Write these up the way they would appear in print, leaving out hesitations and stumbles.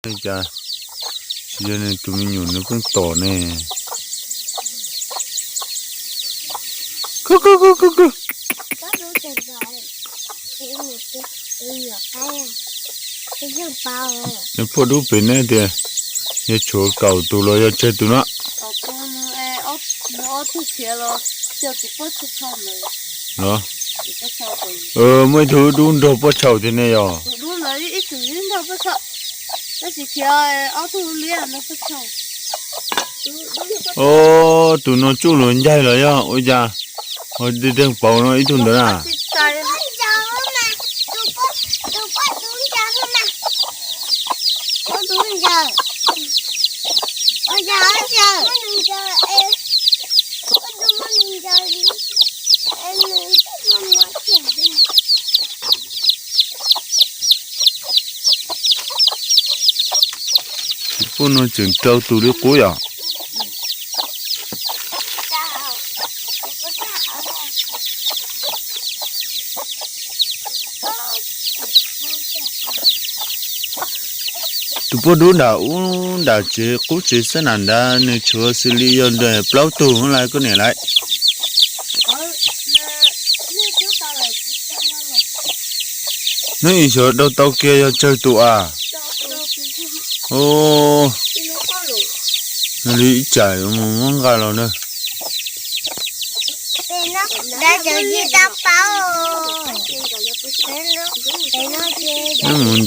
Chà, cho nên tụi mình nhủ nó cũng tỏ nè. Cu. Có đủ tiền rồi. Cái gì bao rồi. Nó phụ đủ bên này thì nó chỗ cầu tụi nó chơi tụi nó. Cầu tụi nó thu xia lo, giờ tụi bớt thu xong rồi. Đó. Tụi bớt xong rồi. Mấy thứ đúng đồ bắt chậu thế này à? Đúng là ít tụi nó đâu bớt xong. Nó chỉ kia thu liền nó bớt xong. Tụi nó chú lớn dai rồi á, ôi cha. Hồi đi đang bảo nó ít tụi đó à? Phụ nó chừng trâu tụi nó cuối à? Tụi bố đúng đã chế cố chế sẵn hẳn đã nên chúa xử lý yon để plau tù không lại cái này lại. Nó ý chỗ đâu tao kia cho chơi tụ à? Nó đi chảy mong gà rồi nữa. Nó muốn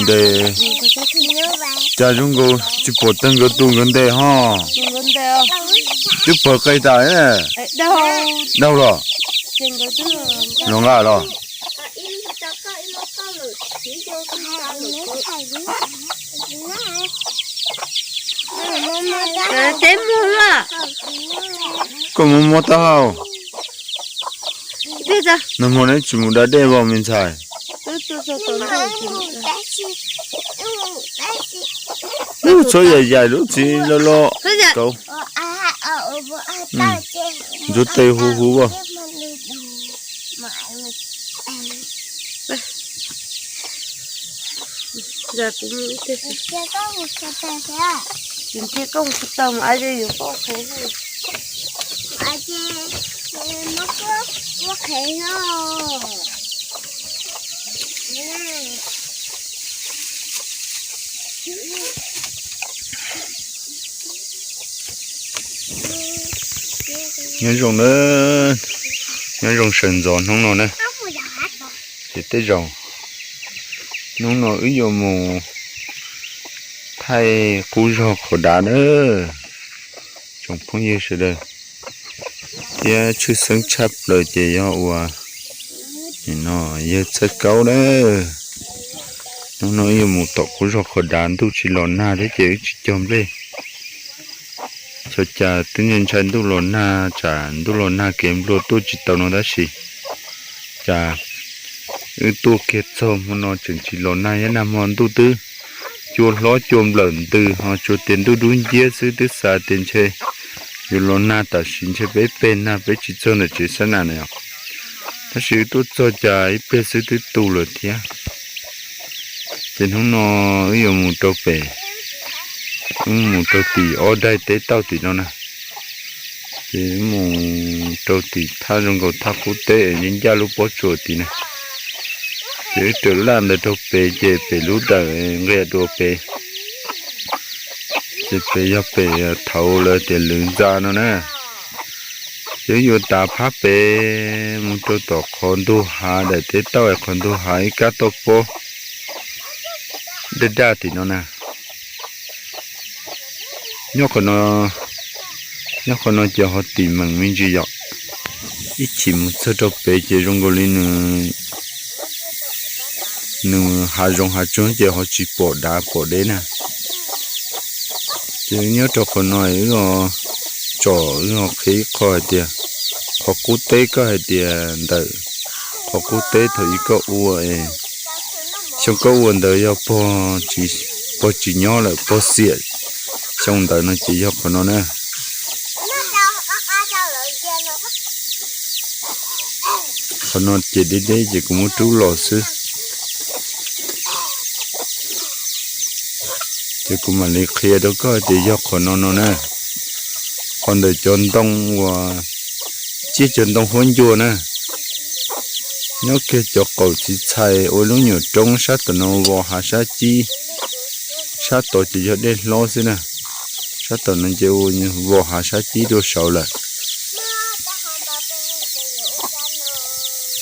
để cha chúng cô chụp bộ tân cái tung gần đây ha. Chụp bộ cây tài nè. Đâu rồi? Nó ngã rồi. Tem mua à? Có mua tao. Bây giờ. Nó mua đấy chỉ muốn đã để vào mình xài. Nó chơi dài lúc chỉ lo câu. Rút tay hú vào. Giờ cũng như thế. Chính thế công sự tầm ai đây có khế rồi. Ai đây nó có khế rồi. Nhớ rồng nữa, nhớ rồng sần giòn không nó nè, thì tới rồng, nó ý vô mù thay cú rò khổ đá nữa, trồng phong nhiêu sự đời, giờ chưa sống chấp lời chị do ua, thì nó giờ chết câu đấy, nó ý vô mù tọt cú rò khổ đá tu chỉ lòn na đấy chị chỉ chôm lên. Cho cha tự nhiên chân tu lon na kiếm lô tu chỉ tao nó đã xì cha tu kết xong nó chừng chỉ lon na nhá nằm hòn tu tư chua ló chôm lợn từ họ chua tiền tu đun dĩa xứ từ xa tiền chơi dù lon na ta xin chơi bé bên na bé chỉ cho nó chỉ sẵn này à ta sử tu cho cha ít bé xứ từ tu rồi thia trên hôm nó ví dụ một trâu bể một trâu tì ở đây tế tao tì nó nè chỉ một trâu tì tha trong cầu tha cú tế những gia lú bó chuột tì nè chỉ trở làm được trâu bể chỉ bể lú đờ nghe đồ bể chỉ bể cho bể thầu là để lưỡng ra nó nè chỉ vô ta phá bể một trâu tỏ con đu hà để tế tao con đu hà cá tao bó để ra tì nó nè nhóc con nó cho họ tìm bằng mình chỉ dọc ít chỉ một số trâu bé chỉ trong cái này nương hà trốn chỉ họ chỉ bỏ đá bỏ đấy nè chỉ nhớ cho con nói nó trò nó khí coi tiền họ cú tế có hay tiền đợi họ cú tế thì có u ấy trong có u đợi cho bỏ chỉ nhỏ lại bỏ xiết trong đời nó chỉ cho con nó nè con nó chỉ đi đấy chỉ có một chú lò xứ chứ cũng mà lấy kia đó có thì do con nó nè còn để chọn đông và chỉ chọn đông huân chua nè nhớ kia cho cậu chỉ xài ôi lúc nhiều trống sát tụi nó vào hạ sát chi sát tổ chỉ cho đến lo xí nè sát tụi nó chịu vào hạ sát chi đồ sầu lại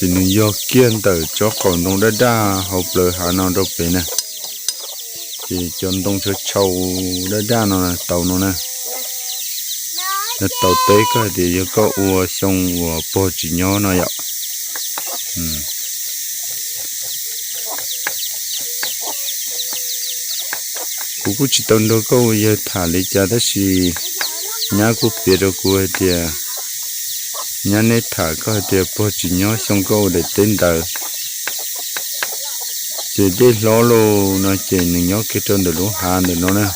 chỉ nên do kiên tử cho còn đông đã đa học lời hà nó đâu phải nè chỉ chọn đông cho trâu đã đa nó nè tàu nó nè tàu tế cái thì có ua xong ua po chỉ nhỏ nó vậy cũng chỉ tao đâu có giờ thả lấy cha đó thì nhà cũng biết đâu của thì nhà này thả có thì po chỉ nhỏ xong có để tên đời chỉ để lo lo nó chỉ những nhỏ cái trên được luôn hàng được nó nè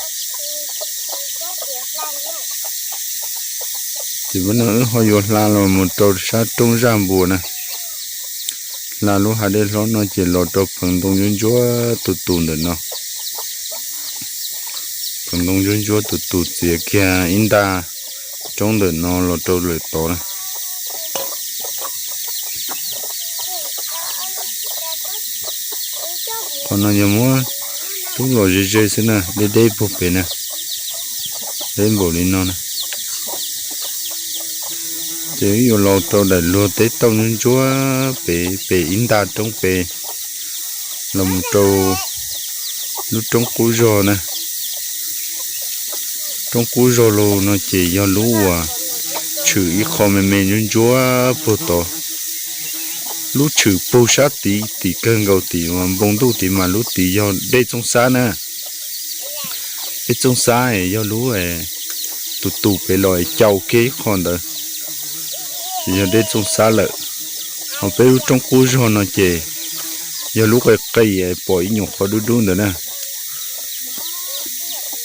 thì vẫn ở hồi giờ là một trâu sát trong giam buồn nè là lúc hai đứa nó chỉ lo trâu phần đông dân chúa tụt tụt được nó phần đông dân chúa tụt tụt gì kia in ta trong được nó lo trâu lợi to nè còn nó nhiều mua đúng rồi dễ xin nè để đây bộ bể nè đến bộ lên nó nè chỉ yêu lo trâu để lo tới tông nhân chúa bể in ta trong bể làm trâu lúc trong cú rò nè trong cú rò lô nó chỉ do lú à chữ ít khó mềm nhân chúa bồ tỏ lú chữ bồ sát tí cơn gầu tí mà bông tu tí mà lú tí do đây trong xa nè đây trong xa ấy do lú ấy tụ bể lòi chầu kế còn đó giờ đây trong xa lợ họ bé trong cú rò nó chè giờ lúc cái cây bội nhục khó đu nữa nè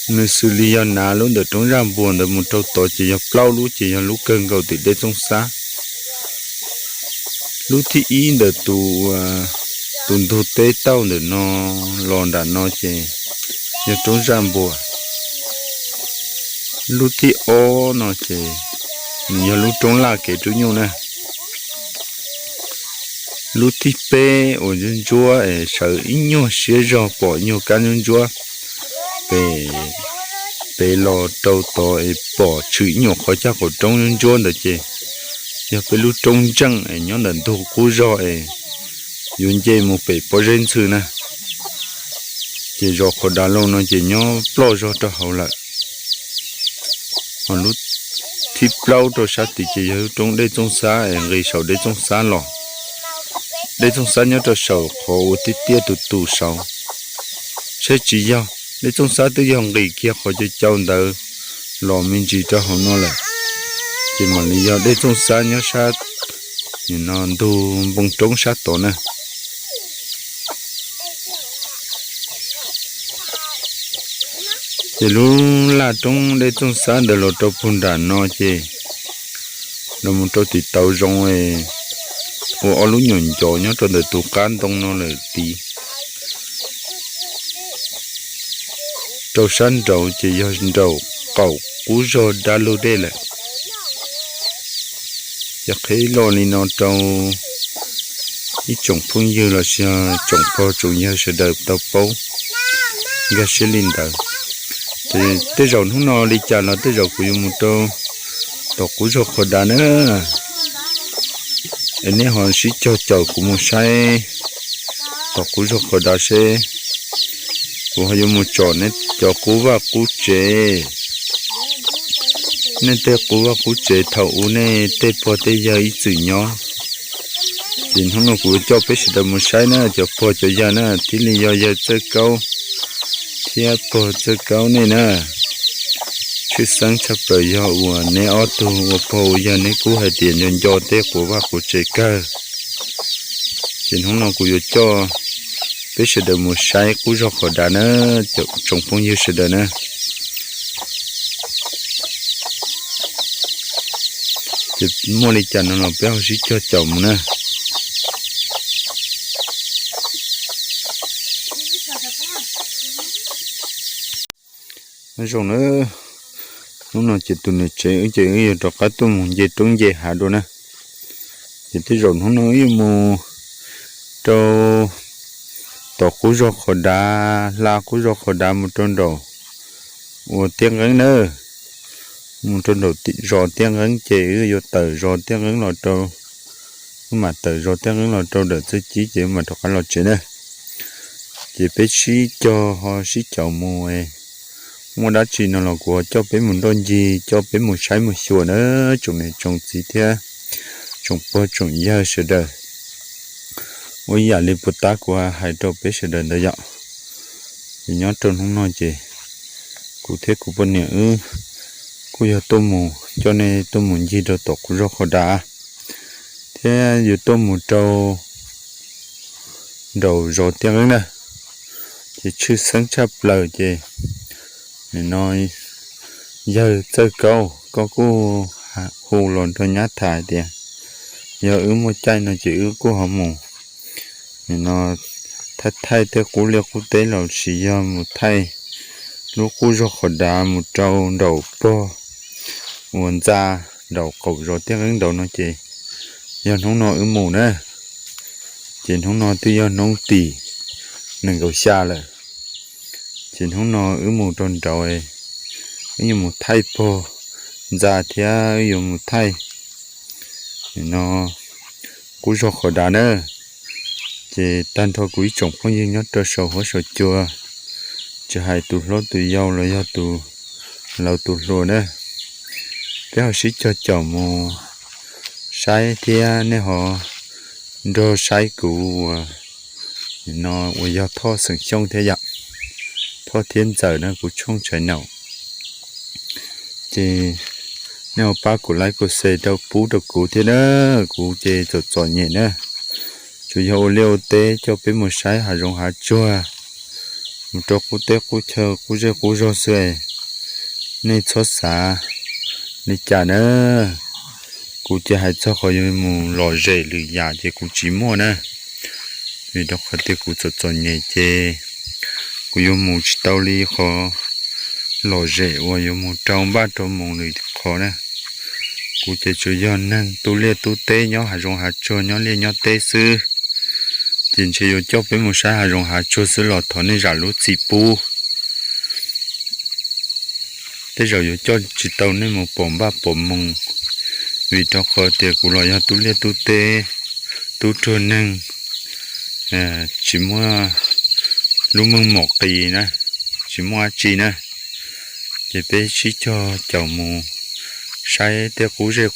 người xử lý giờ nào luôn được trong ram buồn được một trâu to chỉ giờ plau lú chỉ giờ lú cơn cầu thì đây trong xa lú thì in được tuần thu tế tao được nó lòn đạn nó chè giờ trong ram buồn lú thì ô nó chè nhiều lúc trống là kể chú nhiều nè lúc thì bé ở dân chúa ở sở ít nhiều xế rò bỏ nhiều cá dân chúa bé lo trâu to bỏ chữ nhiều khó chắc của trong dân chúa được chứ giờ bé lúc trông trăng ở nhóm lần thu cú rò dân chơi một bé bỏ rên sư nè chỉ rò khó đá lâu nó chỉ nhau lo rò cho hậu lại còn lúc thì plau cho sát thì chỉ ở trong đây trong xa người sầu đây trong xa lò đây trong xa nhớ cho sầu khổ thì tia tụ sầu sẽ chỉ do đây trong xa tới dòng người kia khỏi cho châu đỡ lò mình chỉ cho họ nó là chỉ mà lý do đây trong xa nhớ sát thì nó tu bông trống sát tổ nè thì lúc là trong đây trong xã để lột trâu phun đàn nó chứ nó một trâu thì tàu rong ấy ở lúc nhổn chó nhớ cho để tụ can trong nó là tí trâu săn trâu chỉ do trâu cẩu cú rô đa lô đây là chắc thấy lo đi nó trâu ít trồng phun như là trồng po trồng như sẽ đợi tàu bấu ga sẽ lên đợi thì tới rồi hôm nọ đi chợ là tới rồi của một tô tổ của rồi khỏi đá nữa anh ấy họ sẽ cho chậu của một sai tổ của rồi khỏi đá xe của họ dùng một chậu này cho cú và cú chế nên tới cú và cú chế thầu này tới po tới giờ ít chữ nhỏ thì hôm nọ của cho bé sẽ được một sai nữa cho po cho giờ nữa thì lý do giờ chơi câu thì po chơi câu này nè chứ sáng chấp rồi do nè ô tô po giờ nè cú hay tiền nhân cho tết của bác của chơi cơ thì hôm nào cú cho bé sẽ được một sai cú cho khỏi đá nữa trồng phong như sẽ được nữa thì mua đi chăn nó là béo chỉ cho chồng nữa rồi nữa nó chỉ tụi nó chơi cho cá tụi mình chơi trống chơi hạ đồ nè chỉ thấy rồi nó nói mù cho tổ cú rô khổ đá la cú rô khổ đá một trong đầu tiếng ngắn nữa một trong đầu rò tiếng ngắn chơi vô tờ rò tiếng ngắn là trâu mà tờ rò tiếng ngắn là trâu được chứ chỉ mà thuộc cái là chuyện này chỉ biết xí cho họ xí chậu mùa mua đá chỉ nó là của cho bé một đôi gì cho bé một trái một sủa nữa trồng này trồng gì thế trồng bơ trồng dưa sữa đời ôi giờ lấy bột tá của hai trâu bé sữa đời đấy ạ thì nhớ trồng không nói gì cụ thể của bên này cụ giờ tôm mù cho nên tôm mù gì đâu tộc cũng rất khó đá thế giờ tôm mù trâu đầu rồi tiếng nữa thì chưa sáng chập lời gì mình nói giờ chơi câu có cô hù lòn thôi nhát thải tiền giờ một chai nó chỉ cô họ mù mình nó thay theo cú liệt quốc tế là chỉ do một thay lúc cú cho khỏi đá một trâu đầu po nguồn ra đầu cầu rồi tiếng ứng đầu nó chỉ giờ không nói mù nữa chỉ không nói tôi do nông tỉ đừng cầu xa là chỉ không nói mù tròn trâu như một thay po ra thì như một thay nó cú cho khỏi đá nữa chỉ tan thôi quý trồng không như nhớ cho sầu hỗ sầu chua chỉ hai tụ lúa tụ dâu là do tụ lâu tụ lúa nữa cái họ xí cho chồng mù sai thì nên họ đo sai cũ nó do thọ sừng sông thế vậy thọ thiên giờ nó cũng không trời nào chỉ nếu ba của lại của xe đâu bú được cũ thế đó cũ chỉ cho nhẹ nữa chủ yếu liều tế cho bé một trái hà rong hà chua một chỗ cú tế cú chờ cú rau sữa nên cho xả nên chả nữa cú chỉ hay cho khỏi mù lò rễ lười nhà thì cú chỉ mua nữa vì đó khỏi tế cú cho nhẹ chê cú dùng mù chỉ tao li khó lò rễ và dùng mù trong ba trong mù lười khó nữa cú chỉ chủ yếu năng tu lê tu tế nhỏ hà rong hà chua nhỏ lê nhỏ tế sư tiền chỉ có cho với một sai hà rong hà chua sữa lọt thọ nên giả lúa chỉ pu thế rồi cho chỉ tàu nên một bồn ba bồn mông vì cho khó tiền của lo ya tu lê tu tê tu trơn năng chỉ mua lúa mông một cái gì nè chỉ mua chi nè chỉ bé chỉ cho chậu mù sai tiền cú rê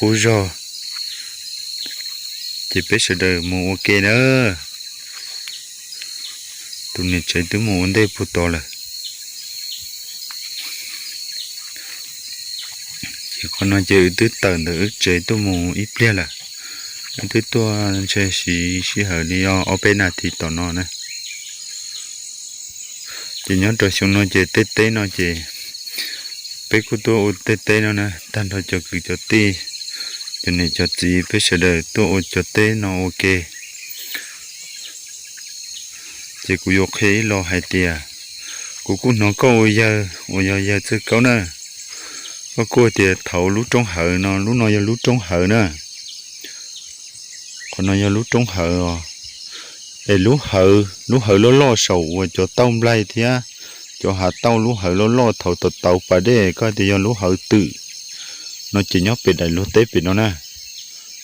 chỉ bé sẽ đợi mù ok nữa tụi này chơi từ mùa đây phụ to là chỉ còn nói chơi từ tận từ chơi từ mùa ít lia là từ to chơi xí hở đi ở bên nào thì tao nó nè chỉ nhớ rồi xuống nói chơi tết nói chơi bé của tôi tết nó nè tan thôi cho cứ cho tê cho nên cho chị bé sẽ đợi tôi cho tết nó ok chỉ cú yok hay lo hay tiệt cú nó có giờ chứ có nè có cô tiệt thầu lú trong hở nó lú nó giờ lú trong hở nè còn nó giờ lú trong hở rồi để lú hở lo sầu cho tông lại thì cho hạt tông lú hở lo thầu tàu phải để coi thì giờ lú hở tự nó chỉ nhóc về đại lú tế về nó nè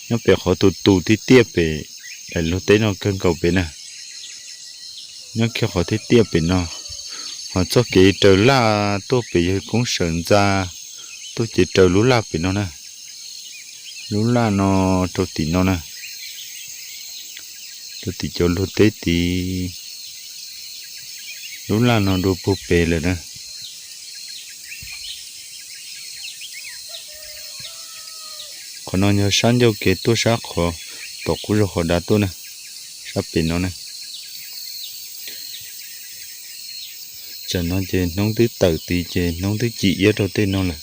nhóc về họ tụ tí tiếp về đại lú tế nó cân cầu về nè nhớ khi họ thấy tiếp bên nó họ cho cái trời la tôi bị cũng sợ ra tôi chỉ trời lú la bên nó nè lú la nó cho tí nó nè cho tí cho lú tế tí lú la nó đồ búp bê rồi nè còn nó nhớ sáng cho cái tôi sáng khó tổ cũng rồi họ đã tôi nè sắp bên nó nè cho nó trên nông tứ tử thì trên nông tứ chị ở đâu tên nó là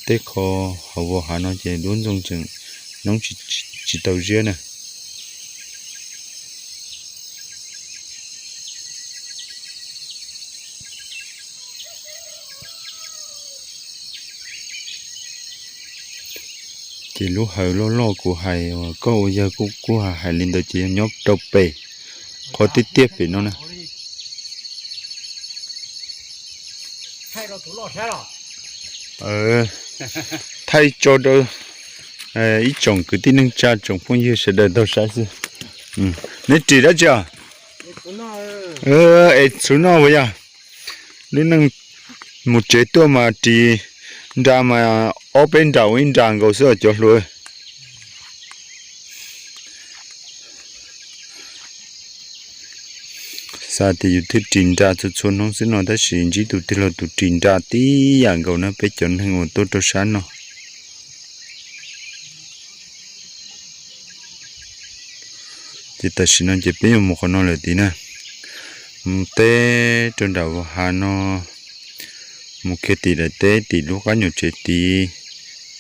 tết kho hậu vô hà nó trên đúng trong chừng nông chỉ tàu riêng nè chỉ lúc hơi lo của hay có giờ của hay lên tới chỉ nhóc đầu bể có tiếp tiếp về nó nè thay cho đâu ít trồng cứ tin nâng cha trồng phong như sẽ đợi đâu sai chứ nên chỉ đó chưa số nào vậy à lúc nâng một chế tua mà chỉ ra mà open đầu in tràng cầu sữa cho luôn sao thì thích trình ra cho xuân không xin nói tới chuyện chỉ tụi là tụi trình ra tí dạng cầu nó phải chọn hàng một tốt cho sáng nó chỉ ta xin nói chỉ biết một con nó là tí nè té trên đầu hà nó một cái tí là té tí lúc cá nhiều chế tí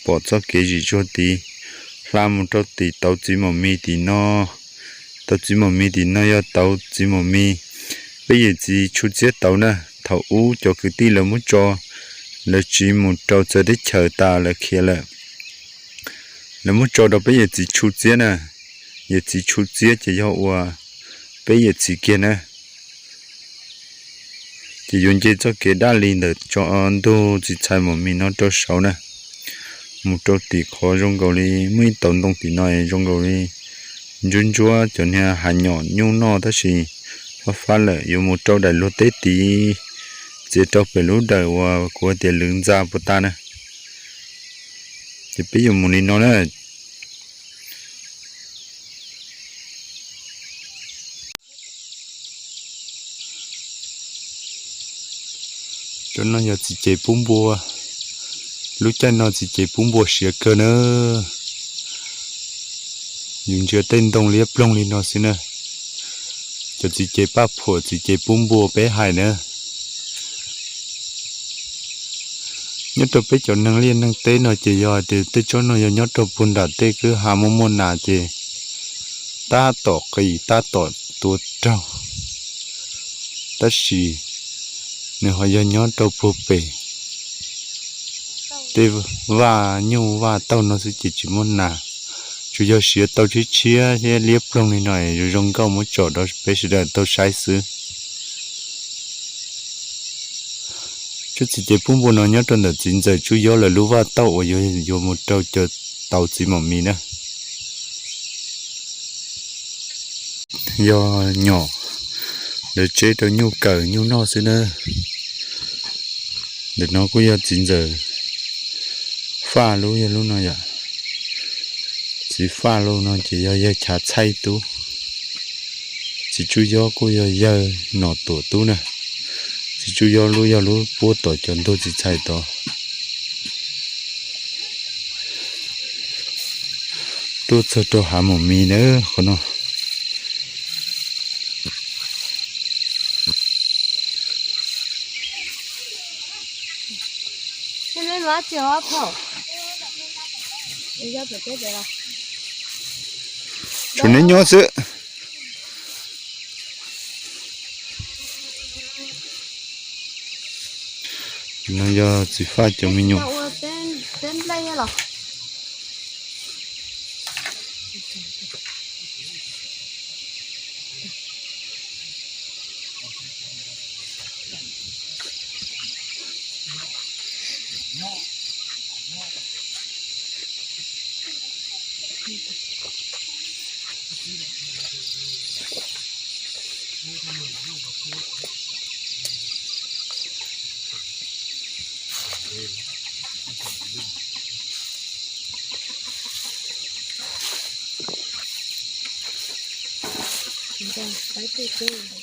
bỏ cho cái gì cho tí làm một chỗ tí tàu chỉ một mi tí nó tàu chỉ một mi tí nó要tàu chỉ một mi bây giờ chỉ chút chết tàu nè thầu u cho cái tí là muốn cho là chỉ một trâu cho đến chờ ta là kia là muốn cho đó bây giờ chỉ chút chết nè giờ chỉ chút chết chỉ cho bây giờ chỉ kia nè chỉ dùng chế cho cái đá linh để cho ăn đồ chỉ xài một mình nó cho sáu nè một chỗ thì khó trong cầu đi mấy tấn đông thì nói trong cầu đi dùng chúa cho nên hàng nhỏ nhung no đó gì nó phát lại dùng một chỗ đại lúa tết tí chế cho phải lúa đời của tiền lương ra của ta nè chỉ bây giờ một nó nè cho nó giờ chỉ chế bún bùa lúc chân nó chỉ chế bún bùa xìa cơ nữa dùng chưa tên đông liếp lông lên nó xin nè cho chỉ chế bắp phở chỉ chế bún bùa bé hài nữa nhất là bé cho năng liên năng tế nó chỉ giờ thì tới chỗ nó giờ nhất là bún đá tế cứ hà môn nà chỉ ta tỏ cái ta tỏ tuột trâu ta xì nếu họ giờ nhớ tàu phù bể thì và nhiều và tàu nó sẽ chỉ muốn là chủ yếu xía tàu chỉ chia thì liếp lông này rồi rong câu một chỗ đó bây giờ tàu sai xứ chút chỉ phun bùn nó nhớ trong đợt chín giờ chủ yếu là lúa và tàu ở dưới một trâu chờ tàu chỉ một mì nữa do nhỏ để chế cho nhu cầu nhu no xí nữa để nó cũng giờ 9 giờ pha luôn giờ luôn nó vậy chỉ pha luôn nó chỉ giờ chả chay tú chỉ chú gió cũng giờ nọ tổ tú nè chỉ chú gió luôn bố tổ chọn tôi chỉ chay tổ tôi cho tôi hả một mì nữa con nó nó chưa hấp hổ bây giờ phải chết rồi chúng nó nhớ sự nó giờ chỉ pha cho mình nhung tên đây rồi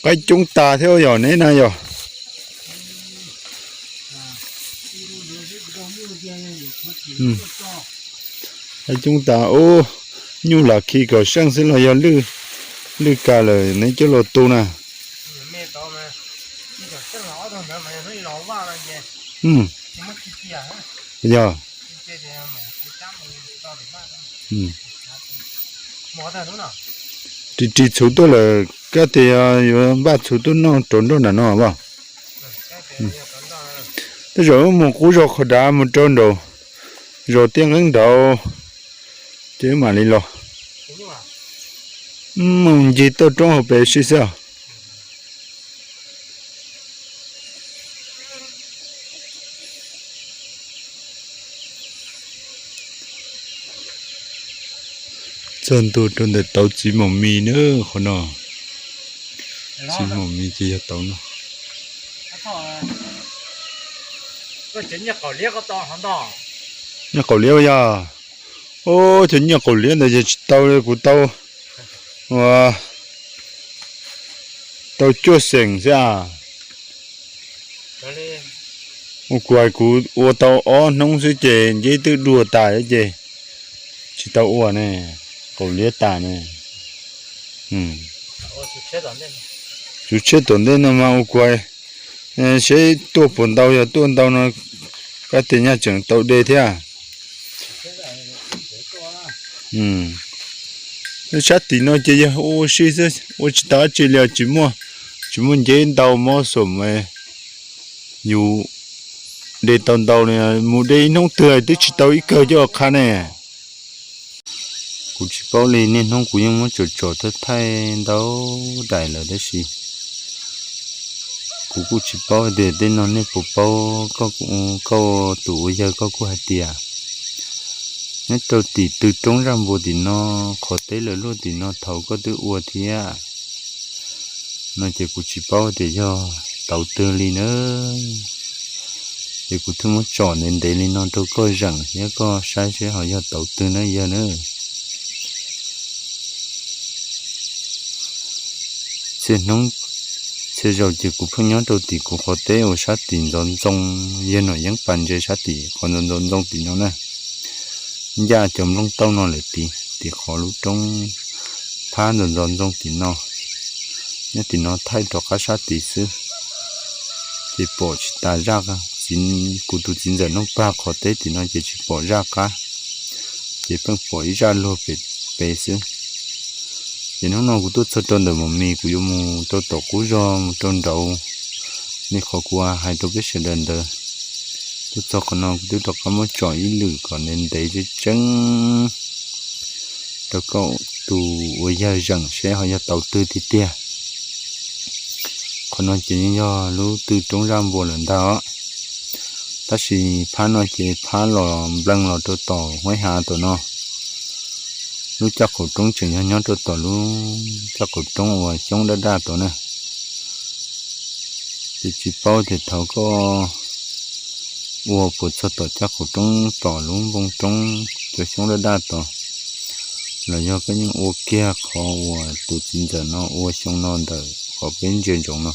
cái chúng ta theo dõi này này rồi cái chúng ta ô như là khi có sáng sinh là do lư cả lời này cho lột tu nè giờ chỉ số tôi là cái thì ba số tôi nó trốn đâu là nó bảo thế rồi một cú rồi khỏi đá một trốn đồ rồi tiếng ứng đầu thế mà đi lo đúng mà mùng gì tôi trong hộp bé xí sao chân tôi trong để tàu chỉ mỏng mì nữa khó nào chỉ mỏng mì chỉ tàu nó cái chính nhà cỏ liếc có to hẳn to nhà cậu liêu ya ô chính nhà cậu liêu này chỉ tàu đây của tàu wow tàu chưa sành ra ô quay của ô tàu ó nông suy chè dễ tự đùa tài đấy chè chỉ tàu ô này cậu liêu tài này chú chết tổn đến mà ô quay sẽ tua bồn tàu ya tuôn tàu nó cái tiền nhà trưởng tàu đề thế à sát tí nó chơi ô xí thế ô chỉ ta chơi liều chỉ muốn chơi tàu mua sổm mà nhiều để tàu này mua đây nông tươi tức chỉ tàu ít cơ cho khá nè cũng chỉ bảo lên nên không cũngยังmuốn chỗ thôi thay tàu đại là đấy gì cũng chỉ bảo để nó nên bộ bao có tủ giờ có hai tiền nếu tàu tỉ từ trong ra bộ thì nó khó tới là luôn thì nó thầu có tự uo thì à nó chỉ cũng chỉ bảo để cho tàu tư li nữa thì cũng thứ muốn chọn nên để li nó tôi coi rằng nếu có sai sẽ hỏi cho tàu tư nó giờ nữa trên nông trên rồi chỉ cũng không nhớ đâu thì cũng khó tới ở sát tỉnh dọn trong yên ở những bàn chơi sát tỉnh còn dọn trong tỉnh nó này gia chồng lông tao nó lại thì khó lúc trong phá dọn trong tỉnh nó nhất thì nó thay đổi các sát tỉnh xứ thì bỏ chỉ ta ra cả chín cụ tụ chín giờ nó ba khó tới thì nó chỉ bỏ ra cả chỉ phân bỏ ra luôn về xứ thì nó cũng tốt cho trơn được một mì của chúng tôi tổ cú do trơn đậu nên khó qua hai tôi biết sẽ đền được tôi cho con nó tôi đọc có một chọi ý lử còn nên đấy chứ chân tôi cậu tù ở giờ rằng sẽ họ cho tàu tư thì tia còn nó chỉ do lú từ trong ram vô lần đó ta chỉ phá nó chỉ phá lò băng lò tôi tỏ ngoài hà tụi nó lúc chắc cổ trống chừng nhau tôi tỏ lúc chắc cổ trống và chống đã đa tụi này thì chỉ bao thì thầu có ua phụ cho tỏ chắc cổ trống tỏ luôn bông trống cho chống đã đa tỏ là do cái những ua kia khó ua từ chín giờ nó ua chống non đời khó bên trên giống nó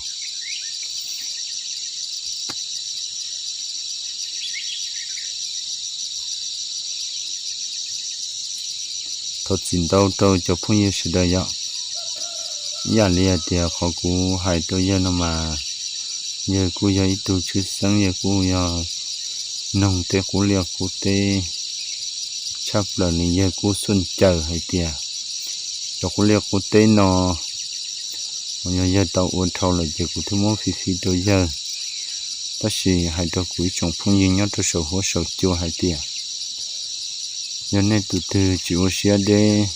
thôi chín đâu cho phong yêu sự đời vậy giờ lia thì họ cũng hay tôi giờ nó mà giờ cũng giờ ít tu chứ sáng giờ cũng giờ nông tê cũng lia cũng tê chắc là này giờ cũng xuân chờ hay tiệt cho cũng lia cũng tê nó giờ tàu ôn thâu là giờ cũng thứ món phi tôi giờ bác sĩ hay tôi cũng trồng phong yêu nhớ tôi sầu hỗ sầu chua hay tiệt cho nên từ chịu xe để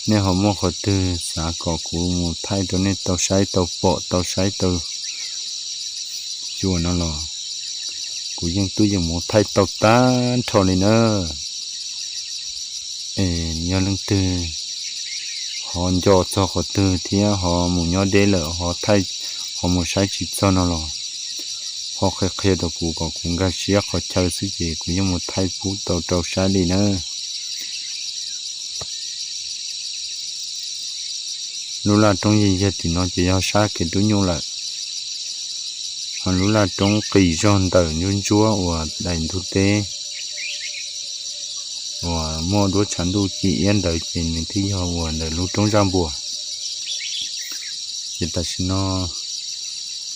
nên họ mua họ từ xã cỏ của một thay cho nên tàu sái tàu bọ tàu sái tàu chùa nó là của dân tôi dùng một thay tàu tá thò này nữa nhớ lưng từ họ cho họ từ thì họ muốn nhớ để lỡ họ thay họ một sái chỉ cho nó là họ khẽ đầu cụ còn cũng ra xía họ chơi sự gì cũng như một thay phú tàu xa đi nữa lúc là trong gì giờ thì nó chỉ giao xa cái túi nhung lại còn lúc là trong kỳ giòn tờ nhung chúa và đành thu tế và mua đũa chắn đu chị yên đợi chuyện thì họ và đợi lúc trong giam bùa thì ta xin nó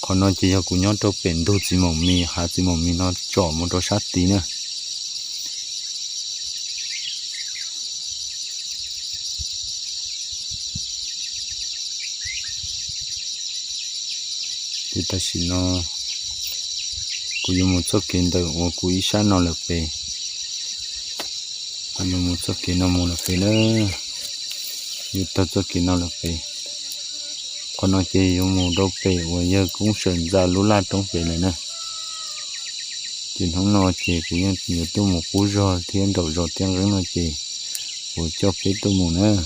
còn nó chỉ có nhớ cho bền đôi chỉ mỏng mì hạt chỉ mỏng mì nó trỏ một đôi sát tí nữa thì ta chỉ nó cũng dùng một số kiện từ của ý sáng nó là về anh muốn cho cái nó mua là phải nữa như tao cho cái nó là phải còn nói chơi yêu mua đâu phải và giờ cũng sờn ra lú la trong phải này nè chuyện không nói chơi cũng như nhiều tôi một cú rồi thiên đầu rồi tiếng rắn nói chơi của cho cái tôi mua nữa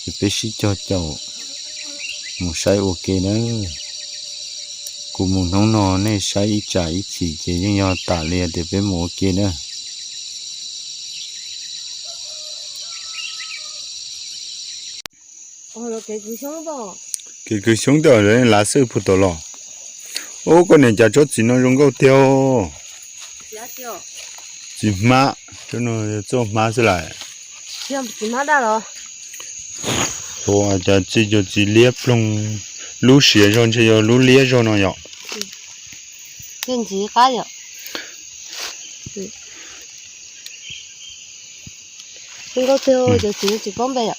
thì phải xí cho cháu một sai ok nữa cụ muốn nông nọ này sai ít trả ít chỉ nhưng nhau tả liền thì phải mua ok nữa là cái gì xong đó cái sống đó rồi lá sữa phụ tổ lọ ô con này chả cho chỉ nó dùng câu tiêu giá tiêu chỉ má cho nó cho má sẽ lại xem chỉ má đã rồi thôi chả chỉ cho chỉ liếp luôn lú xía rồi chỉ cho lú liếp rồi nó nhọ cái gì cá nhở cái câu tiêu就只光背了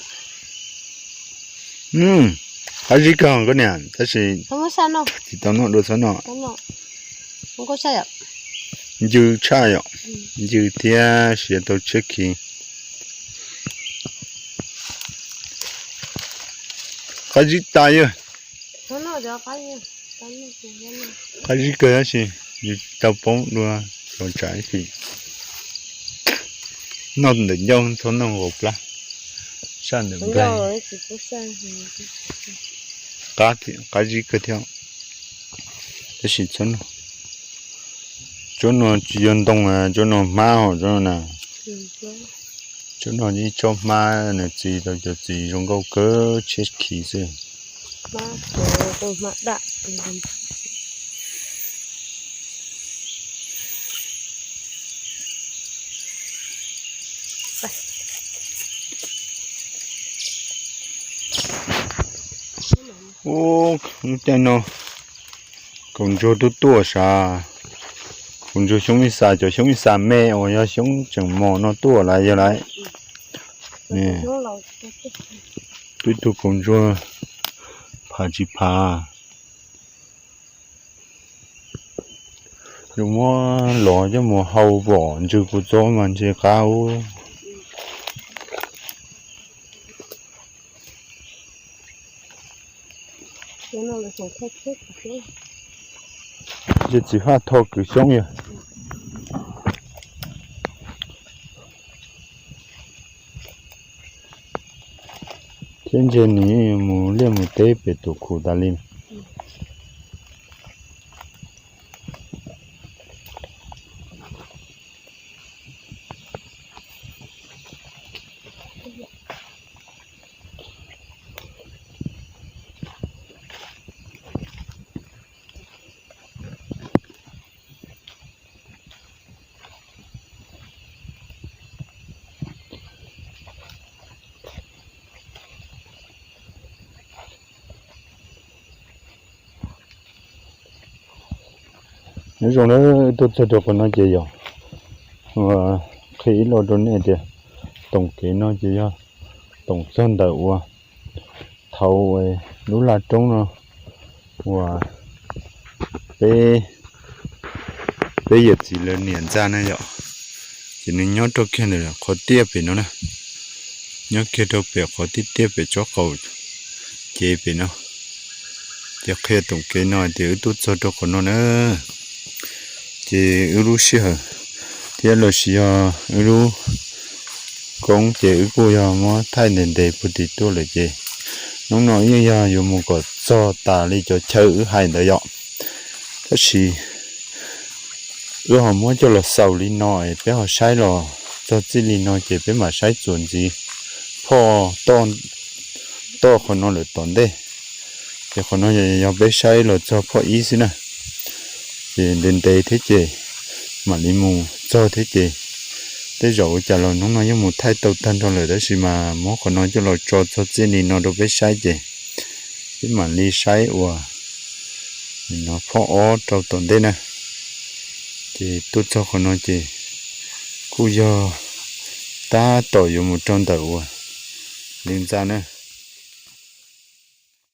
还是讲个呢，但是怎么删了知道那多少呢？删了我够删了你就差呀，你就天写到吃去，还是大呀，删了就发现删了就删了还是个样是，你到帮路啊，就摘去，那能用从那我不啦，删的不该，我儿子不删嘎子个条，这是真的。chỗ nó chỉ运动à chỗ nó má hoặc chỗ nào chỗ nó đi cho má này chỉ đâu cho chỉ trong câu cớ chết khí chứ má tôi má đã ô cái nó còn cho tôi tua sao cũng cho chúng mình xả mẹ or cho chúng chẳng mò nó tua lại giờ lại nè tôi cũng cho phá chỉ phá dùng mua lò cho mua hầu vỏ chứ có cho mà chỉ cao chỉ phát thô cứ sống vậy trên trên này mua liền một té về tụ khu đà lim nói chung là tôi sẽ được nó chỉ rồi và khi lo đó này thì tổng kế nó chỉ cho tổng sơn đậu thầu đúng là trong nó và bây giờ chỉ là niệm ra này rồi chỉ nên nhớ cho kia này là khó tiếp về nó nè nhớ kia đâu về khó tiếp về cho cầu kế về nó thì khi tổng kế nó thì tôi cho cho con nó nữa chỉ ưu xí hả thì là xí ưu cũng chỉ ưu ya mà thay nên để bút đi tôi là gì nó nói như ya dùng một cái cho ta đi cho chơi hay đấy ạ thế thì ưu họ muốn cho là sầu đi nói bé họ sai rồi cho chỉ đi nói chỉ bé mà sai chuẩn gì phò to còn nó là tốn đấy thì còn nó giờ bé sai rồi cho phò ý xí nè thì đến đây thế chị mà đi mù cho thế chị thế rồi trả lời nó nói như một thay đầu thân trong lời đó gì mà muốn còn nói cho lời cho chị này nó đâu biết sai chị cái mà đi sai ủa nó phó ó trong tuần đây nè thì tôi cho còn nói chị cứ giờ ta tội dùng một trong tàu liên ra nữa